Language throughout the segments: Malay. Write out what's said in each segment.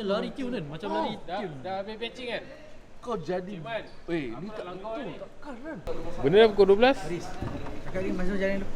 lari tune kan? Macam lari Dah tune. habis patching kan? Kau jadi Man, ni tak langkau ni. takkan kan. Benda dah pukul 12. Cakap ni masuk jalan tu.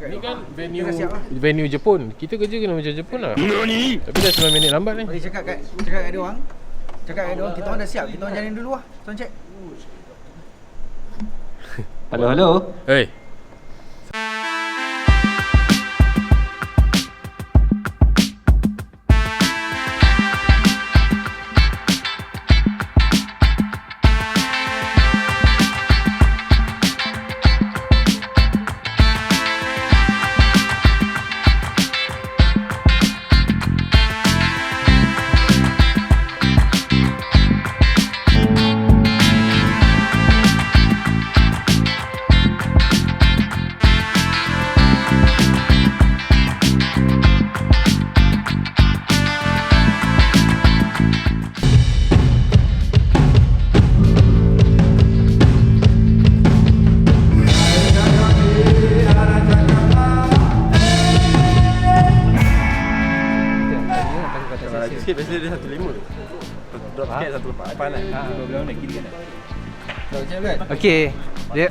Ni kan venue Dah siap lah. venue Jepun. Kita kerja kena macam Jepun lah. Tapi dah 9 minit lambat ni. Mari cakap kat dia orang. Cakap kat dia orang, kita orang dah siap. Kita orang jalan dulu lah. Sound check. Halo. Hey. Sikit biasa dia 1.5. Drop sikit 1.8 kan. Belah nak kiri kan? Okey. Dia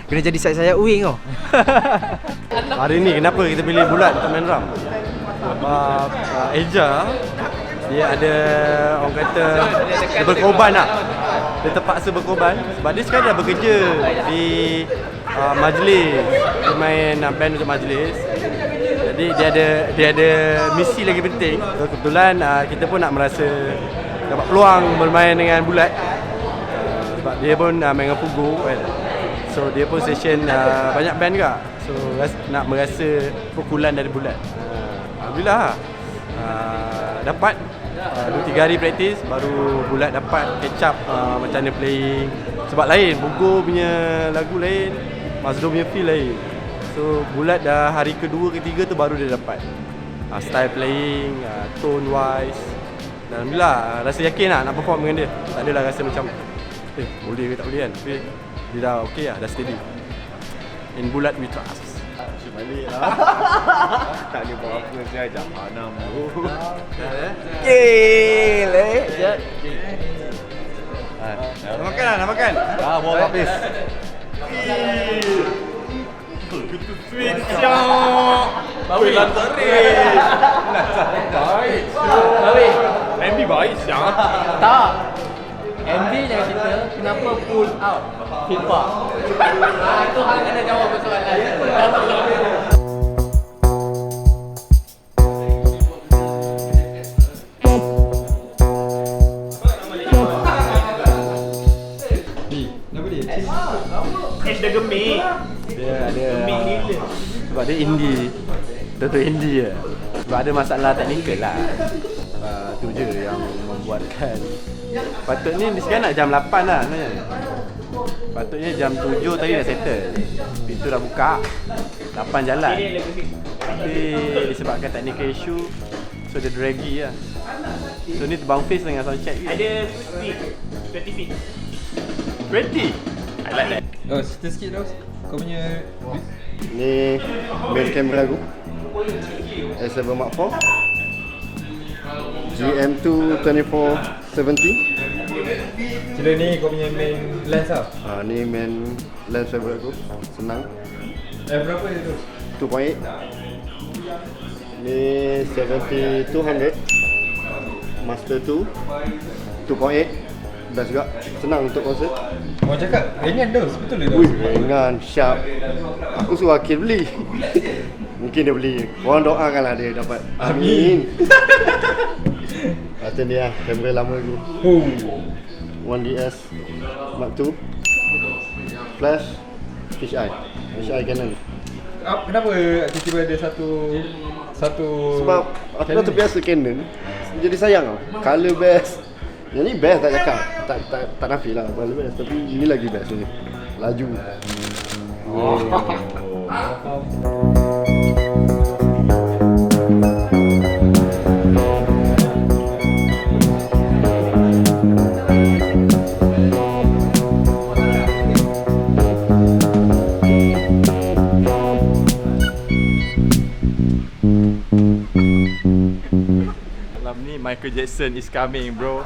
kena jadi saya wing tau. Hari ni kenapa kita pilih bulat untuk main drum? Sebab Eja dia ada orang kata dia berkorban lah. Dia terpaksa berkorban sebab dia sekarang dah bekerja di majlis. Dia main band untuk majlis. Jadi dia ada misi lagi penting. Kebetulan kita pun nak merasa dapat peluang bermain dengan bulat. Sebab dia pun main dengan Fugu kan. So dia pun session banyak band juga. So nak merasa pukulan dari bulat. Alhamdulillah dapat 2-3 hari praktis baru bulat dapat catch up macam mana playing. Sebab lain, Fugu punya lagu lain, Mazdo punya feel lain. So bulat dah hari kedua ketiga tu baru dia dapat style playing, tone wise. Dan alhamdulillah rasa yakin lah nak perform dengan dia. Tak adalah rasa macam boleh ke tak boleh kan. Tapi dia dah okey lah, dah steady. In bulat we trust. Balik lah. Tak boleh buat apa saya ajak Hanam tu. Gile. Nak makan lah, nak makan. Bawa habis. Sweet siap. Bawi lantarin. Baik. Bawi. MB baik siap. Tak. MD jangan cerita kenapa pull out FIFA. Itu hang kena jawab persoalan. Dia gemik. Dia ada sebab dia indie. Betul indie je. Sebab ada masalah teknikal lah. Tu je yang membuatkan. Patutnya ni sekarang nak jam 8 lah sebenarnya. Patutnya jam 7 tadi dah settle. Pintu dah buka. 8 jalan. Tapi disebabkan technical issue, so dia draggy lah. So ni terbang face dengan sound check. Ada speed 20 feet. 20? I like that. Oh, cerita sikit Ros. Kau punya Ni main kamera aku. A7 Mark IV. GM2 2470. Kira ni kau punya main lens lah. Ni main lens favorite aku. Senang. Berapa dia tu? 2.8. Ni 70-200. Master 2 2.8. Best juga. Senang untuk konsert. Orang cakap ringan Dos, betul ke Ui, Dos? ringan, sharp. Aku suruh Akil beli. Mungkin dia beli. Korang doakanlah dia dapat. Amin. Macam ni lah, kamera lama aku. 1DS Mark II. Flash, fisheye. Fisheye Canon. Kenapa tiba-tiba ada satu Sebab aku dah terbiasa Canon. Jadi sayang tau. Color best. Yang ni best tak cakap. Tak nafi lah color best. Tapi ini lagi best ni. Laju. Michael Jackson is coming, bro.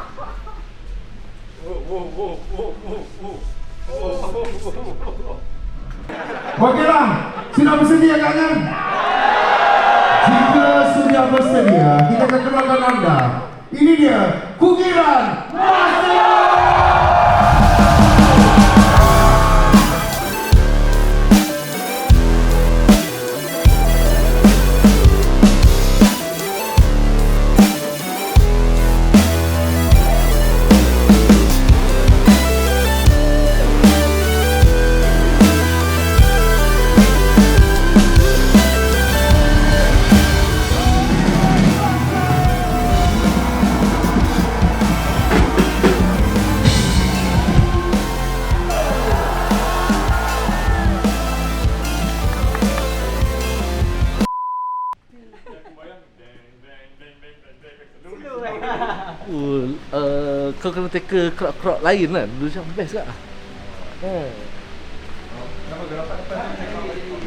Okeylah, sudah bersedia kan? Jika sudah bersedia, kita akan kenalkan anda. Ini dia, Kukiran Master. Kau kena teka crowd lain kan. Dulu macam best tak?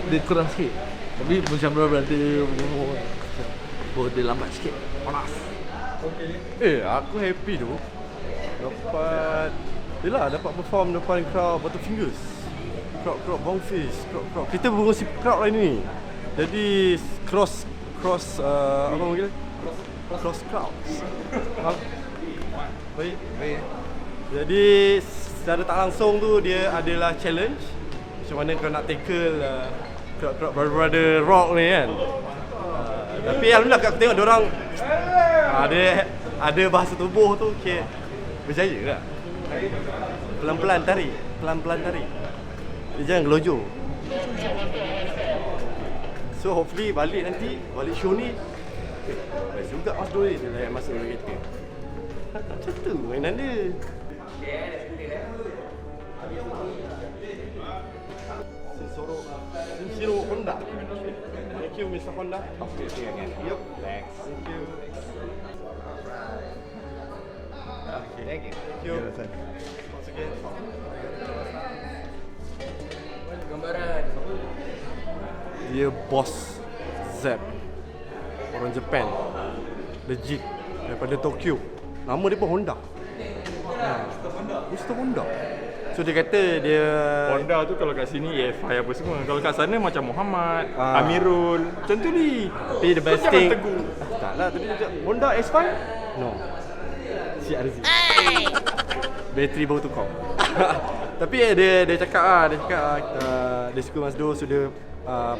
Dia kurang sikit. Tapi macam berada dia lambat sikit. Panas. Aku happy tu. Dapat dapat perform depan crowd Butterfingers. Crowd Bongfish, crowd. Kita berfungsi crowd lain ni. Jadi cross apa panggil? Cross crowds. Baik. Jadi secara tak langsung tu dia adalah challenge. Macam mana kau nak tackle crowd brother rock ni kan. Tapi alhamdulillah aku tengok diorang ada bahasa tubuh tu okay, berjaya lah. Pelan-pelan tarik. Dia jangan gelojo. So hopefully balik show ni best juga Mas Doi dia layan masa dalam kereta. Macam tu mainan dia. Sinsiro Honda. Thank you Mr. Honda. Okay, again. Yep. Thanks. Thank you. Okay. Thank you. Once again. Gambaran. Dia bos Zep. Orang Japan. Legit. Daripada Tokyo. Nama dia pun Honda. Mr. Honda. So dia kata dia Honda tu kalau kat sini EFI apa semua. Kalau kat sana macam Muhammad, Amirul, macam tu ni. Tapi the best thing tak lah, tadi dia cakap Honda S5? No, CRZ. Bateri baru tukar. Tapi dia cakap dia suka Mazdo. So dia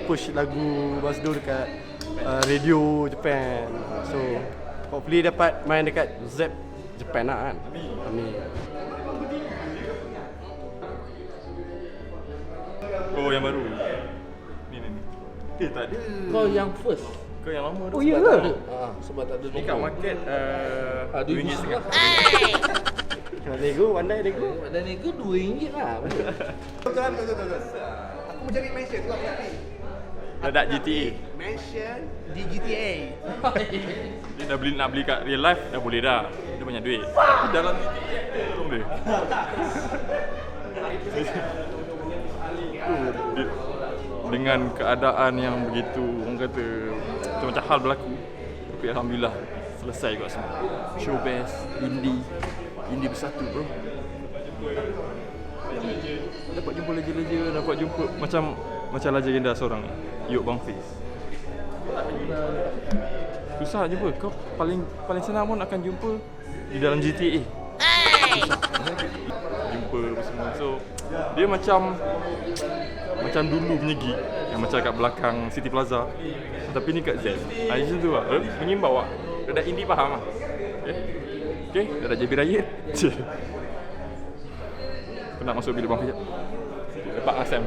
push lagu Mazdo dekat radio Japan. So hopefully dapat main dekat Zep Japan lah kan. Amin. Oh yang baru. Ni. Tak ada. Kau yang first. Kau yang lama tu. Oh ya ke? Sebab tak ada Ni kat market RM2.5. Kalau nego, pandai nego. Dan nego RM2 lah. Betul. Aku mencari mention tu apa ni? Ada GTA. Mention di GTA. Dia dah nak beli kat real life dah boleh dah. Dia banyak duit. Tapi dalam GTA belum boleh. Dengan keadaan yang begitu orang kata macam hal berlaku, tapi alhamdulillah selesai juga semua. Show best, indie bersatu bro. Dapat jumpa legend-legend, dapat jumpa macam legenda seorang Yuk Bang Fiz. Susah nak jumpa. Kau paling senang pun akan jumpa di dalam GTA. Jumpa semua. So dia macam dulu punya gig yang macam kat belakang City Plaza. Tapi ni kat Z. Macam tu lah. Mengimbau lah. Dah indie faham lah. Okay. Dah JB Raya. Aku nak masuk bilik Bang Fiz. Lepak Asam.